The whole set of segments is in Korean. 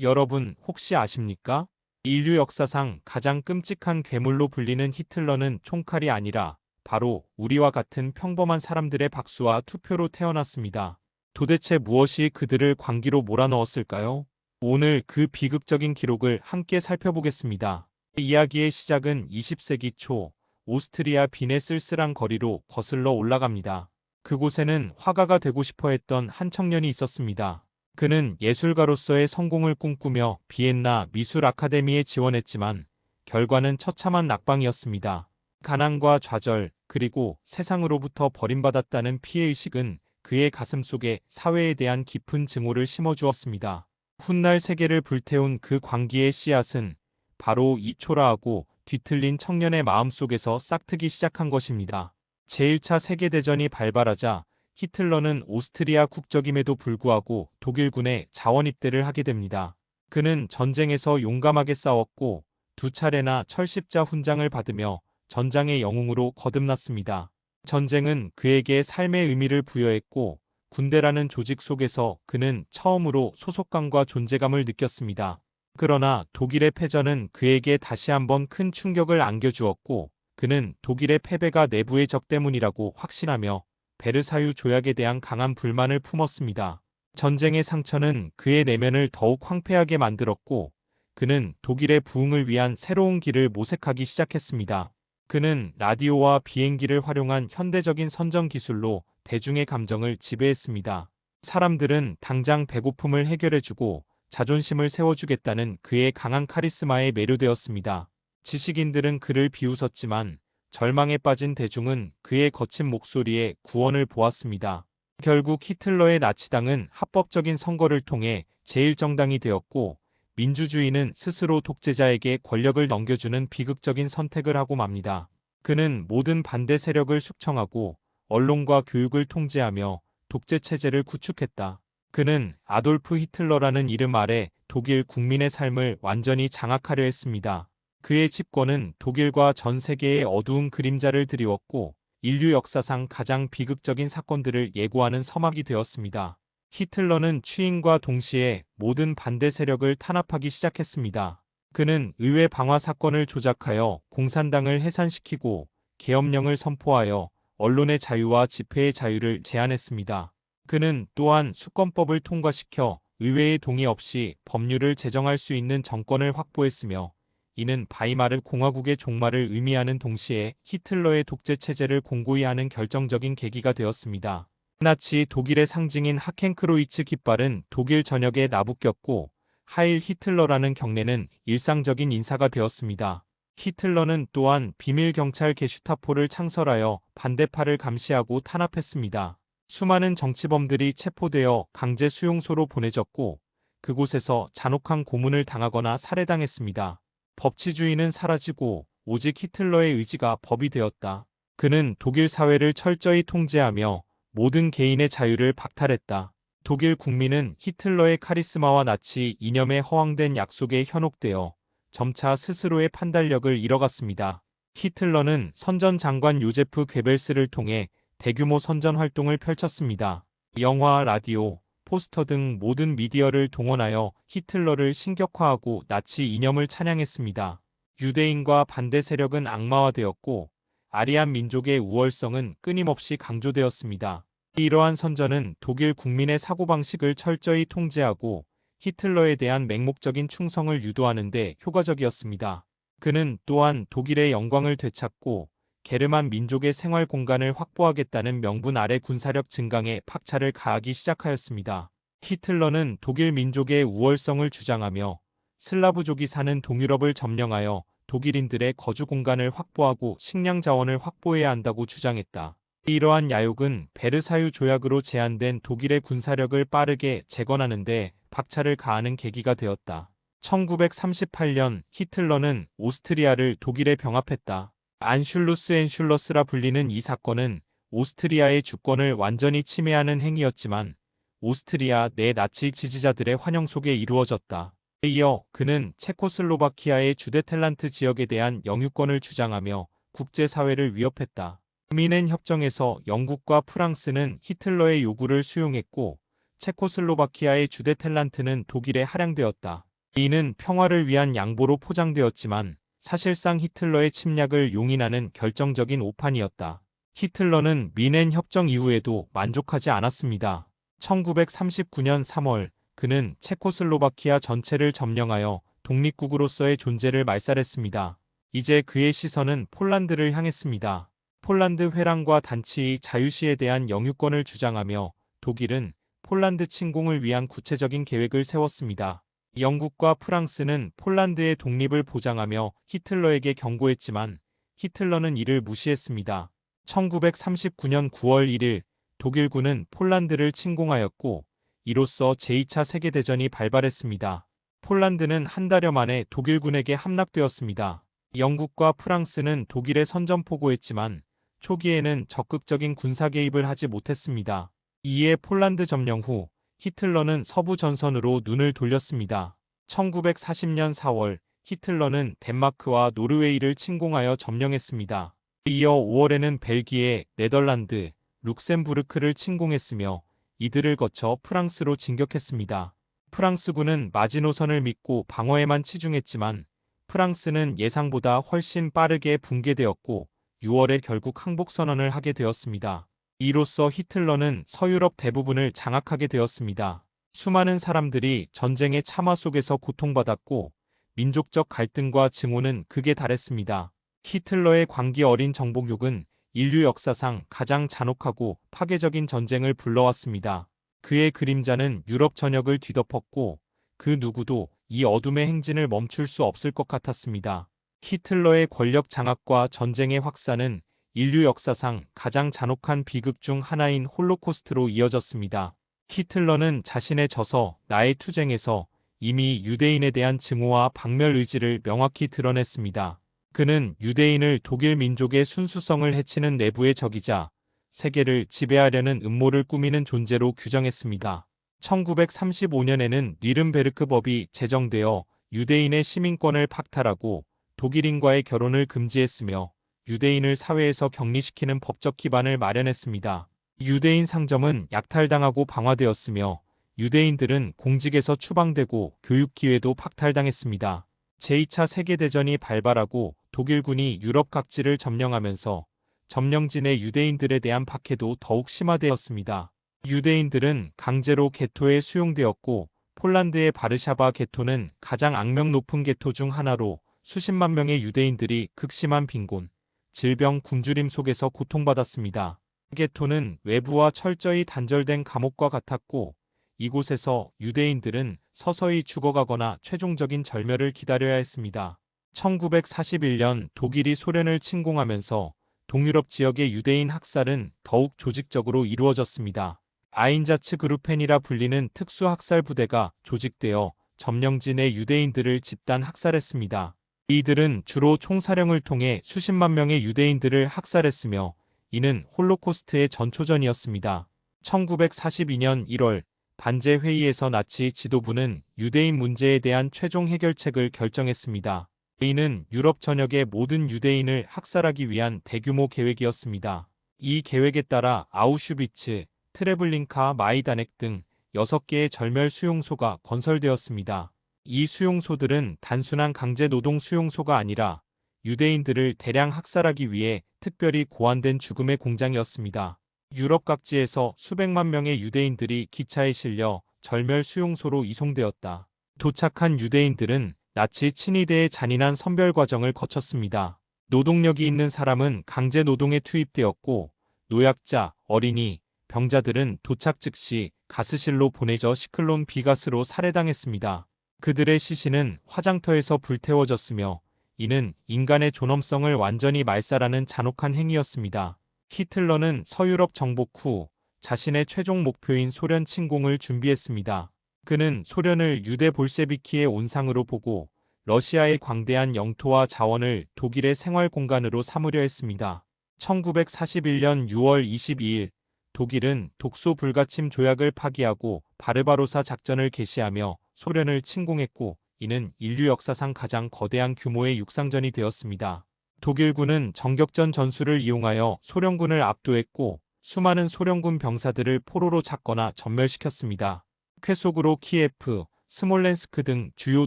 여러분 혹시 아십니까? 인류 역사상 가장 끔찍한 괴물로 불리는 히틀러는 총칼이 아니라 바로 우리와 같은 평범한 사람들의 박수와 투표로 태어났습니다. 도대체 무엇이 그들을 광기로 몰아넣었을까요? 오늘 그 비극적인 기록을 함께 살펴보겠습니다. 이야기의 시작은 20세기 초 오스트리아 빈의 쓸쓸한 거리로 거슬러 올라갑니다. 그곳에는 화가가 되고 싶어 했던 한 청년이 있었습니다. 그는 예술가로서의 성공을 꿈꾸며 비엔나 미술 아카데미에 지원했지만 결과는 처참한 낙방이었습니다. 가난과 좌절, 그리고 세상으로부터 버림받았다는 피해의식은 그의 가슴 속에 사회에 대한 깊은 증오를 심어주었습니다. 훗날 세계를 불태운 그 광기의 씨앗은 바로 이 초라하고 뒤틀린 청년의 마음속에서 싹트기 시작한 것입니다. 제1차 세계대전이 발발하자 히틀러는 오스트리아 국적임에도 불구하고 독일군에 자원 입대를 하게 됩니다. 그는 전쟁에서 용감하게 싸웠고 두 차례나 철십자 훈장을 받으며 전장의 영웅으로 거듭났습니다. 전쟁은 그에게 삶의 의미를 부여했고 군대라는 조직 속에서 그는 처음으로 소속감과 존재감을 느꼈습니다. 그러나 독일의 패전은 그에게 다시 한번 큰 충격을 안겨주었고 그는 독일의 패배가 내부의 적 때문이라고 확신하며 베르사유 조약에 대한 강한 불만을 품었습니다. 전쟁의 상처는 그의 내면을 더욱 황폐하게 만들었고 그는 독일의 부흥을 위한 새로운 길을 모색하기 시작했습니다. 그는 라디오와 비행기를 활용한 현대적인 선전 기술로 대중의 감정을 지배했습니다. 사람들은 당장 배고픔을 해결해주고 자존심을 세워주겠다는 그의 강한 카리스마에 매료되었습니다. 지식인들은 그를 비웃었지만 절망에 빠진 대중은 그의 거친 목소리에 구원을 보았습니다. 결국 히틀러의 나치당은 합법적인 선거를 통해 제1정당이 되었고 민주주의는 스스로 독재자에게 권력을 넘겨주는 비극적인 선택을 하고 맙니다. 그는 모든 반대 세력을 숙청하고 언론과 교육을 통제하며 독재 체제를 구축했다. 그는 아돌프 히틀러라는 이름 아래 독일 국민의 삶을 완전히 장악하려 했습니다. 그의 집권은 독일과 전 세계의 어두운 그림자를 드리웠고 인류 역사상 가장 비극적인 사건들을 예고하는 서막이 되었습니다. 히틀러는 취임과 동시에 모든 반대 세력을 탄압하기 시작했습니다. 그는 의회 방화 사건을 조작하여 공산당을 해산시키고 계엄령을 선포하여 언론의 자유와 집회의 자유를 제한했습니다. 그는 또한 수권법을 통과시켜 의회의 동의 없이 법률을 제정할 수 있는 정권을 확보했으며 이는 바이마르 공화국의 종말을 의미하는 동시에 히틀러의 독재 체제를 공고히 하는 결정적인 계기가 되었습니다. 나치 독일의 상징인 하켄크로이츠 깃발은 독일 전역에 나부꼈고 하일 히틀러라는 경례는 일상적인 인사가 되었습니다. 히틀러는 또한 비밀 경찰 게슈타포를 창설하여 반대파를 감시하고 탄압했습니다. 수많은 정치범들이 체포되어 강제 수용소로 보내졌고 그곳에서 잔혹한 고문을 당하거나 살해당했습니다. 법치주의는 사라지고 오직 히틀러의 의지가 법이 되었다. 그는 독일 사회를 철저히 통제하며 모든 개인의 자유를 박탈했다. 독일 국민은 히틀러의 카리스마와 나치 이념에 허황된 약속에 현혹되어 점차 스스로의 판단력을 잃어갔습니다. 히틀러는 선전 장관 요제프 괴벨스를 통해 대규모 선전 활동을 펼쳤습니다. 영화, 라디오, 포스터 등 모든 미디어를 동원하여 히틀러를 신격화하고 나치 이념을 찬양했습니다. 유대인과 반대 세력은 악마화되었고 아리안 민족의 우월성은 끊임없이 강조되었습니다. 이러한 선전은 독일 국민의 사고방식을 철저히 통제하고 히틀러에 대한 맹목적인 충성을 유도하는 데 효과적이었습니다. 그는 또한 독일의 영광을 되찾고 게르만 민족의 생활 공간을 확보하겠다는 명분 아래 군사력 증강에 박차를 가하기 시작하였습니다. 히틀러는 독일 민족의 우월성을 주장하며 슬라브족이 사는 동유럽을 점령하여 독일인들의 거주 공간을 확보하고 식량 자원을 확보해야 한다고 주장했다. 이러한 야욕은 베르사유 조약으로 제한된 독일의 군사력을 빠르게 재건하는 데 박차를 가하는 계기가 되었다. 1938년 히틀러는 오스트리아를 독일에 병합했다. 안슐루스 엔슐러스라 불리는 이 사건은 오스트리아의 주권을 완전히 침해하는 행위였지만 오스트리아 내 나치 지지자들의 환영 속에 이루어졌다. 이어 그는 체코슬로바키아의 주데텔란트 지역에 대한 영유권을 주장하며 국제사회를 위협했다. 미넨 협정에서 영국과 프랑스는 히틀러의 요구를 수용했고 체코슬로바키아의 주데텔란트는 독일에 할양되었다. 이는 평화를 위한 양보로 포장되었지만 사실상 히틀러의 침략을 용인하는 결정적인 오판이었다. 히틀러는 미넨 협정 이후에도 만족하지 않았습니다. 1939년 3월 그는 체코슬로바키아 전체를 점령하여 독립국으로서의 존재를 말살했습니다. 이제 그의 시선은 폴란드를 향했습니다. 폴란드 회랑과 단체의 자유시에 대한 영유권을 주장하며 독일은 폴란드 침공을 위한 구체적인 계획을 세웠습니다. 영국과 프랑스는 폴란드의 독립을 보장하며 히틀러에게 경고했지만 히틀러는 이를 무시했습니다. 1939년 9월 1일 독일군은 폴란드를 침공하였고 이로써 제2차 세계대전이 발발했습니다. 폴란드는 한 달여 만에 독일군에게 함락되었습니다. 영국과 프랑스는 독일에 선전포고했지만 초기에는 적극적인 군사 개입을 하지 못했습니다. 이에 폴란드 점령 후 히틀러는 서부 전선으로 눈을 돌렸습니다. 1940년 4월 히틀러는 덴마크와 노르웨이를 침공하여 점령했습니다. 이어 5월에는 벨기에, 네덜란드, 룩셈부르크를 침공했으며 이들을 거쳐 프랑스로 진격했습니다. 프랑스군은 마지노선을 믿고 방어에만 치중했지만 프랑스는 예상보다 훨씬 빠르게 붕괴되었고 6월에 결국 항복선언을 하게 되었습니다. 이로써 히틀러는 서유럽 대부분을 장악하게 되었습니다. 수많은 사람들이 전쟁의 참화 속에서 고통받았고 민족적 갈등과 증오는 극에 달했습니다. 히틀러의 광기 어린 정복욕은 인류 역사상 가장 잔혹하고 파괴적인 전쟁을 불러왔습니다. 그의 그림자는 유럽 전역을 뒤덮었고 그 누구도 이 어둠의 행진을 멈출 수 없을 것 같았습니다. 히틀러의 권력 장악과 전쟁의 확산은 인류 역사상 가장 잔혹한 비극 중 하나인 홀로코스트로 이어졌습니다. 히틀러는 자신의 저서 나의 투쟁에서 이미 유대인에 대한 증오와 박멸 의지를 명확히 드러냈습니다. 그는 유대인을 독일 민족의 순수성을 해치는 내부의 적이자 세계를 지배하려는 음모를 꾸미는 존재로 규정했습니다. 1935년에는 뉘른베르크법이 제정되어 유대인의 시민권을 박탈하고 독일인과의 결혼을 금지했으며 유대인을 사회에서 격리시키는 법적 기반을 마련했습니다. 유대인 상점은 약탈당하고 방화되었으며 유대인들은 공직에서 추방되고 교육 기회도 박탈당했습니다. 제2차 세계대전이 발발하고 독일군이 유럽 각지를 점령하면서 점령진의 유대인들에 대한 박해도 더욱 심화되었습니다. 유대인들은 강제로 게토에 수용되었고 폴란드의 바르샤바 게토는 가장 악명 높은 게토 중 하나로 수십만 명의 유대인들이 극심한 빈곤, 질병 굶주림 속에서 고통받았습니다. 게토는 외부와 철저히 단절된 감옥과 같았고 이곳에서 유대인들은 서서히 죽어가거나 최종적인 절멸을 기다려야 했습니다. 1941년 독일이 소련을 침공하면서 동유럽 지역의 유대인 학살은 더욱 조직적으로 이루어졌습니다. 아인자츠 그루펜이라 불리는 특수학살 부대가 조직되어 점령진의 유대인들을 집단 학살했습니다. 이들은 주로 총사령을 통해 수십만 명의 유대인들을 학살했으며 이는 홀로코스트의 전초전이었습니다. 1942년 1월 반제 회의에서 나치 지도부는 유대인 문제에 대한 최종 해결책을 결정했습니다. 이는 유럽 전역의 모든 유대인을 학살하기 위한 대규모 계획이었습니다. 이 계획에 따라 아우슈비츠, 트레블링카 마이다넥 등 6개의 절멸 수용소가 건설되었습니다. 이 수용소들은 단순한 강제 노동 수용소가 아니라 유대인들을 대량 학살하기 위해 특별히 고안된 죽음의 공장이었습니다. 유럽 각지에서 수백만 명의 유대인들이 기차에 실려 절멸 수용소로 이송되었다. 도착한 유대인들은 나치 친위대의 잔인한 선별 과정을 거쳤습니다. 노동력이 있는 사람은 강제 노동에 투입되었고 노약자, 어린이, 병자들은 도착 즉시 가스실로 보내져 시클론 비가스로 살해당했습니다. 그들의 시신은 화장터에서 불태워졌으며 이는 인간의 존엄성을 완전히 말살하는 잔혹한 행위였습니다. 히틀러는 서유럽 정복 후 자신의 최종 목표인 소련 침공을 준비했습니다. 그는 소련을 유대 볼셰비키의 온상으로 보고 러시아의 광대한 영토와 자원을 독일의 생활 공간으로 삼으려 했습니다. 1941년 6월 22일 독일은 독소 불가침 조약을 파기하고 바르바로사 작전을 개시하며 소련을 침공했고 이는 인류 역사상 가장 거대한 규모의 육상전이 되었습니다. 독일군은 정격전 전술을 이용하여 소련군을 압도했고 수많은 소련군 병사들을 포로로 잡거나 전멸시켰습니다. 쾌속으로 키예프, 스몰렌스크 등 주요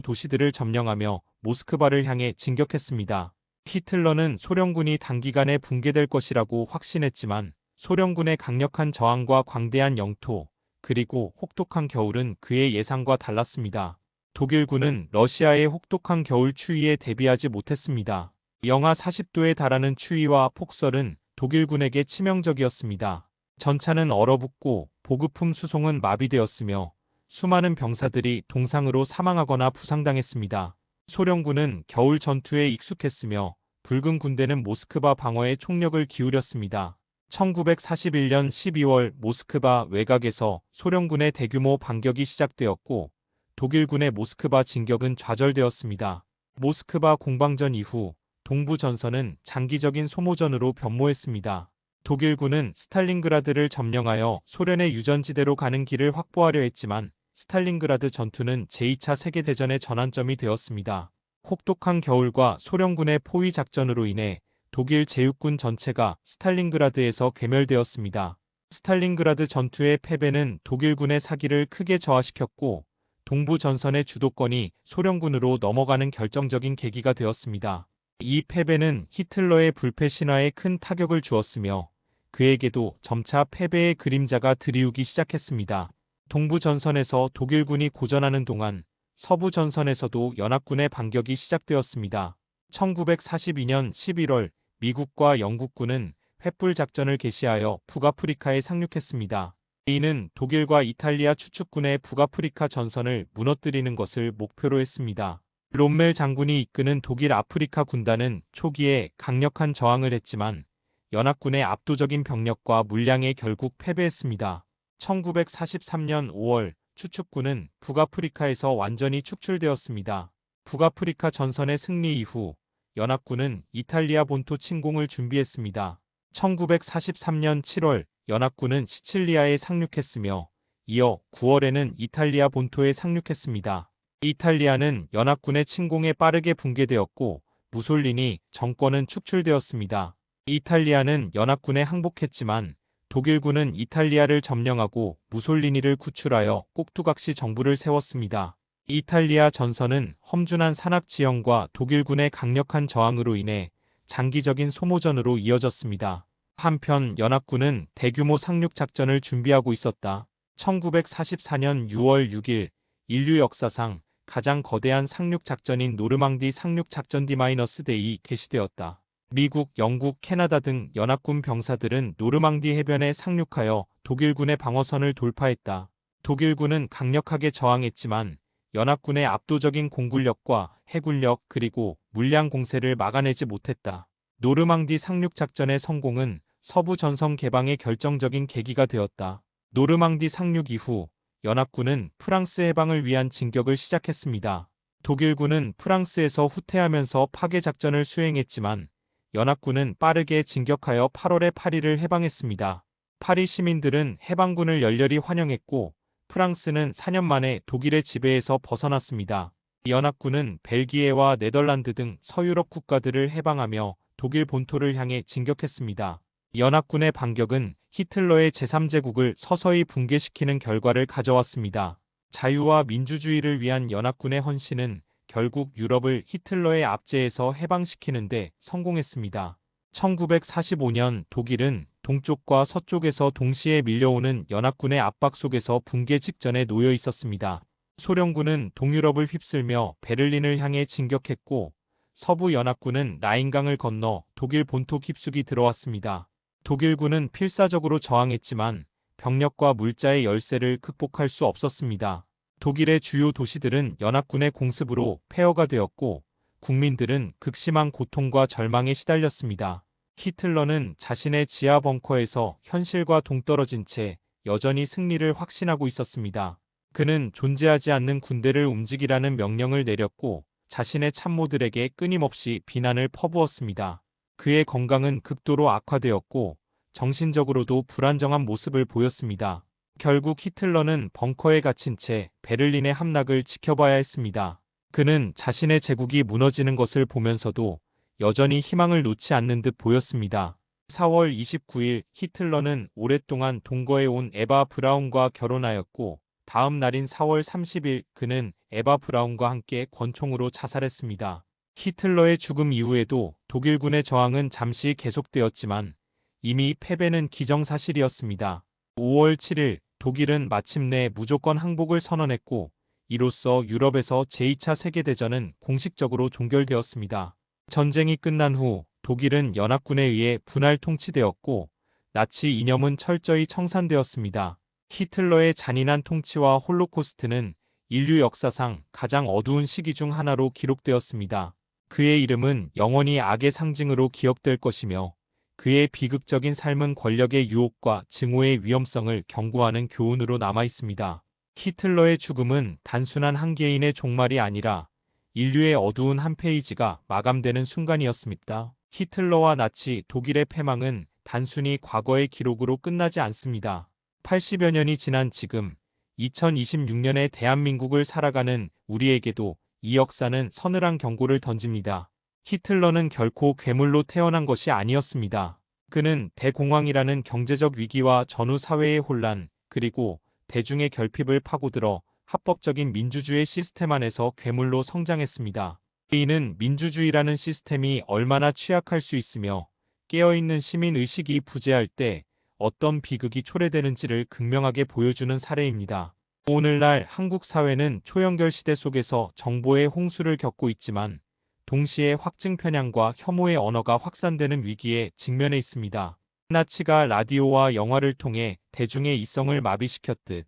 도시들을 점령하며 모스크바를 향해 진격했습니다. 히틀러는 소련군이 단기간에 붕괴될 것이라고 확신했지만 소련군의 강력한 저항과 광대한 영토, 그리고 혹독한 겨울은 그의 예상과 달랐습니다. 독일군은 러시아의 혹독한 겨울 추위에 대비하지 못했습니다. 영하 40도에 달하는 추위와 폭설은 독일군에게 치명적이었습니다. 전차는 얼어붙고 보급품 수송은 마비되었으며 수많은 병사들이 동상으로 사망하거나 부상당했습니다. 소련군은 겨울 전투에 익숙했으며 붉은 군대는 모스크바 방어에 총력을 기울였습니다. 1941년 12월 모스크바 외곽에서 소련군의 대규모 반격이 시작되었고 독일군의 모스크바 진격은 좌절되었습니다. 모스크바 공방전 이후 동부 전선은 장기적인 소모전으로 변모했습니다. 독일군은 스탈린그라드를 점령하여 소련의 유전지대로 가는 길을 확보하려 했지만 스탈린그라드 전투는 제2차 세계대전의 전환점이 되었습니다. 혹독한 겨울과 소련군의 포위 작전으로 인해 독일 제육군 전체가 스탈린그라드에서 괴멸되었습니다. 스탈린그라드 전투의 패배는 독일군의 사기를 크게 저하시켰고 동부 전선의 주도권이 소련군으로 넘어가는 결정적인 계기가 되었습니다. 이 패배는 히틀러의 불패 신화에 큰 타격을 주었으며 그에게도 점차 패배의 그림자가 드리우기 시작했습니다. 동부 전선에서 독일군이 고전하는 동안 서부 전선에서도 연합군의 반격이 시작되었습니다. 1942년 11월 미국과 영국군은 횃불 작전을 개시하여 북아프리카에 상륙했습니다. 이는 독일과 이탈리아 추축군의 북아프리카 전선을 무너뜨리는 것을 목표로 했습니다. 롬멜 장군이 이끄는 독일 아프리카 군단은 초기에 강력한 저항을 했지만 연합군의 압도적인 병력과 물량에 결국 패배했습니다. 1943년 5월 추축군은 북아프리카에서 완전히 축출되었습니다. 북아프리카 전선의 승리 이후 연합군은 이탈리아 본토 침공을 준비했습니다. 1943년 7월 연합군은 시칠리아에 상륙했으며 이어 9월에는 이탈리아 본토에 상륙했습니다. 이탈리아는 연합군의 침공에 빠르게 붕괴되었고 무솔리니 정권은 축출되었습니다. 이탈리아는 연합군에 항복했지만 독일군은 이탈리아를 점령하고 무솔리니를 구출하여 꼭두각시 정부를 세웠습니다. 이탈리아 전선은 험준한 산악 지형과 독일군의 강력한 저항으로 인해 장기적인 소모전으로 이어졌습니다. 한편 연합군은 대규모 상륙 작전을 준비하고 있었다. 1944년 6월 6일 인류 역사상 가장 거대한 상륙 작전인 노르망디 상륙 작전 D-데이 개시되었다. 미국, 영국, 캐나다 등 연합군 병사들은 노르망디 해변에 상륙하여 독일군의 방어선을 돌파했다. 독일군은 강력하게 저항했지만 연합군의 압도적인 공군력과 해군력 그리고 물량 공세를 막아내지 못했다. 노르망디 상륙 작전의 성공은 서부 전선 개방의 결정적인 계기가 되었다. 노르망디 상륙 이후 연합군은 프랑스 해방을 위한 진격을 시작했습니다. 독일군은 프랑스에서 후퇴하면서 파괴 작전을 수행했지만 연합군은 빠르게 진격하여 8월에 파리를 해방했습니다. 파리 시민들은 해방군을 열렬히 환영했고 프랑스는 4년 만에 독일의 지배에서 벗어났습니다. 연합군은 벨기에와 네덜란드 등 서유럽 국가들을 해방하며 독일 본토를 향해 진격했습니다. 연합군의 반격은 히틀러의 제3제국을 서서히 붕괴시키는 결과를 가져왔습니다. 자유와 민주주의를 위한 연합군의 헌신은 결국 유럽을 히틀러의 압제에서 해방시키는 데 성공했습니다. 1945년 독일은 동쪽과 서쪽에서 동시에 밀려오는 연합군의 압박 속에서 붕괴 직전에 놓여 있었습니다. 소련군은 동유럽을 휩쓸며 베를린을 향해 진격했고 서부 연합군은 라인강을 건너 독일 본토 깊숙이 들어왔습니다. 독일군은 필사적으로 저항했지만 병력과 물자의 열세를 극복할 수 없었습니다. 독일의 주요 도시들은 연합군의 공습으로 폐허가 되었고 국민들은 극심한 고통과 절망에 시달렸습니다. 히틀러는 자신의 지하 벙커에서 현실과 동떨어진 채 여전히 승리를 확신하고 있었습니다. 그는 존재하지 않는 군대를 움직이라는 명령을 내렸고 자신의 참모들에게 끊임없이 비난을 퍼부었습니다. 그의 건강은 극도로 악화되었고 정신적으로도 불안정한 모습을 보였습니다. 결국 히틀러는 벙커에 갇힌 채 베를린의 함락을 지켜봐야 했습니다. 그는 자신의 제국이 무너지는 것을 보면서도 여전히 희망을 놓지 않는 듯 보였습니다. 4월 29일 히틀러는 오랫동안 동거해 온 에바 브라운과 결혼하였고 다음 날인 4월 30일 그는 에바 브라운과 함께 권총으로 자살했습니다. 히틀러의 죽음 이후에도 독일군의 저항은 잠시 계속되었지만 이미 패배는 기정사실이었습니다. 5월 7일 독일은 마침내 무조건 항복을 선언했고 이로써 유럽에서 제2차 세계대전은 공식적으로 종결되었습니다. 전쟁이 끝난 후 독일은 연합군에 의해 분할 통치되었고 나치 이념은 철저히 청산되었습니다. 히틀러의 잔인한 통치와 홀로코스트는 인류 역사상 가장 어두운 시기 중 하나로 기록되었습니다. 그의 이름은 영원히 악의 상징으로 기억될 것이며 그의 비극적인 삶은 권력의 유혹과 증오의 위험성을 경고하는 교훈으로 남아 있습니다. 히틀러의 죽음은 단순한 한 개인의 종말이 아니라 인류의 어두운 한 페이지가 마감되는 순간이었습니다. 히틀러와 나치 독일의 패망은 단순히 과거의 기록으로 끝나지 않습니다. 80여 년이 지난 지금 2026년의 대한민국을 살아가는 우리에게도 이 역사는 서늘한 경고를 던집니다. 히틀러는 결코 괴물로 태어난 것이 아니었습니다. 그는 대공황이라는 경제적 위기와 전후 사회의 혼란, 그리고 대중의 결핍을 파고들어 합법적인 민주주의 시스템 안에서 괴물로 성장했습니다. 이는 민주주의라는 시스템이 얼마나 취약할 수 있으며 깨어있는 시민의식이 부재할 때 어떤 비극이 초래되는지를 극명하게 보여주는 사례입니다. 오늘날 한국 사회는 초연결 시대 속에서 정보의 홍수를 겪고 있지만 동시에 확증 편향과 혐오의 언어가 확산되는 위기에 직면해 있습니다. 나치가 라디오와 영화를 통해 대중의 이성을 마비시켰듯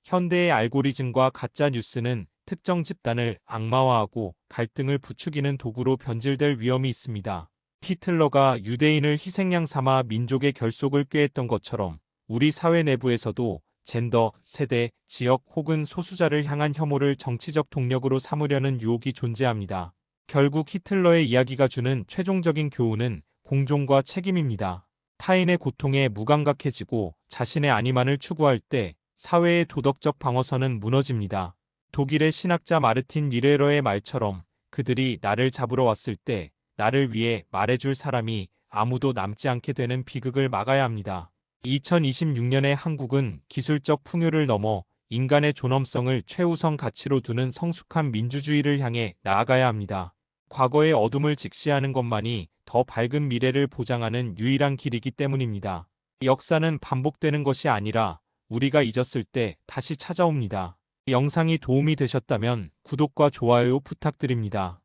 현대의 알고리즘과 가짜 뉴스는 특정 집단을 악마화하고 갈등을 부추기는 도구로 변질될 위험이 있습니다. 히틀러가 유대인을 희생양 삼아 민족의 결속을 꾀했던 것처럼 우리 사회 내부에서도 젠더, 세대, 지역 혹은 소수자를 향한 혐오를 정치적 동력으로 삼으려는 유혹이 존재합니다. 결국 히틀러의 이야기가 주는 최종적인 교훈은 공존과 책임입니다. 타인의 고통에 무감각해지고 자신의 안위만을 추구할 때 사회의 도덕적 방어선은 무너집니다. 독일의 신학자 마르틴 니레러의 말처럼 그들이 나를 잡으러 왔을 때 나를 위해 말해줄 사람이 아무도 남지 않게 되는 비극을 막아야 합니다. 2026년의 한국은 기술적 풍요를 넘어 인간의 존엄성을 최우선 가치로 두는 성숙한 민주주의를 향해 나아가야 합니다. 과거의 어둠을 직시하는 것만이 더 밝은 미래를 보장하는 유일한 길이기 때문입니다. 역사는 반복되는 것이 아니라 우리가 잊었을 때 다시 찾아옵니다. 영상이 도움이 되셨다면 구독과 좋아요 부탁드립니다.